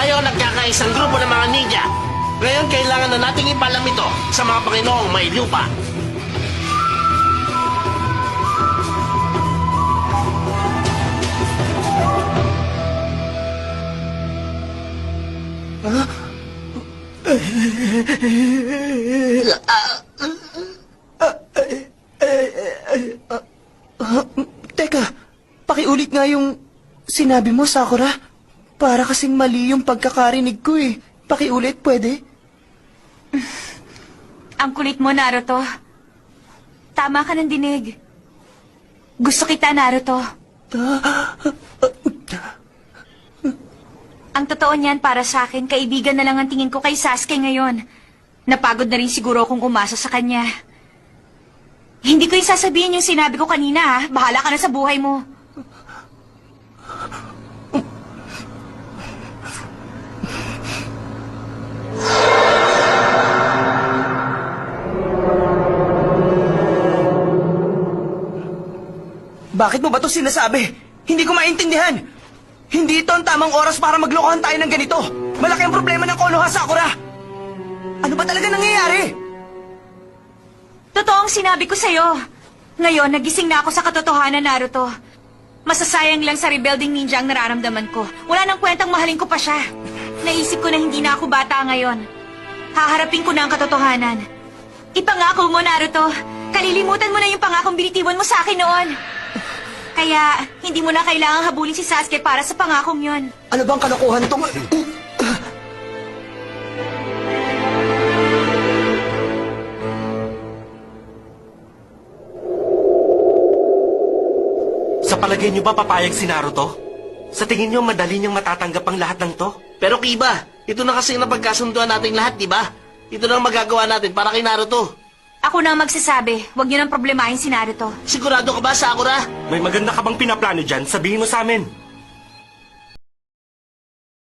Tayo ang nagkakaisang grupo ng mga ninja. Ngayon, kailangan na nating ipalam ito sa mga Panginoong may lupa. Teka, pakiulit nga yung sinabi mo, Sakura. Para kasing mali yung pagkakarinig ko eh. Pakiulit, pwede? Ang kulit mo, Naruto. Tama ka ng dinig. Gusto kita, Naruto. Ang totoo niyan para sa akin, kaibigan na lang ang tingin ko kay Sasuke ngayon. Napagod na rin siguro kung umasa sa kanya. Hindi ko yung sasabihin yung sinabi ko kanina, ha? Bahala ka na sa buhay mo. Bakit mo ba ito sinasabi? Hindi ko maintindihan. Hindi ito ang tamang oras para maglokohan tayo ng ganito. Malaki ang problema ng Konoha, Sakura. Ano ba talaga nangyayari? Totoong sinabi ko sa'yo. Ngayon, nagising na ako sa katotohanan, Naruto. Masasayang lang sa rebuilding ninja ang nararamdaman ko. Wala nang kwentang mahalin ko pa siya. Naisip ko na hindi na ako bata ngayon. Haharapin ko na ang katotohanan. Ipangako mo, Naruto. Kalilimutan mo na yung pangakong binitiwan mo sa akin noon. Kaya, hindi mo na kailangang habulin si Sasuke para sa pangakong yon. Ano bang kalokohan tong... Sa palagay niyo ba papayag si Naruto? Sa tingin niyo madali niyang matatanggap ang lahat ng to? Pero Kiba, ito na kasi ang napagkasunduan nating lahat, di ba? Ito na ang magagawa natin para kay Naruto. Ako na ang magsasabi. Huwag niyo nang problemahin si Naruto. Sigurado ka ba, Sakura? May maganda ka bang pinaplano dyan? Sabihin mo sa amin.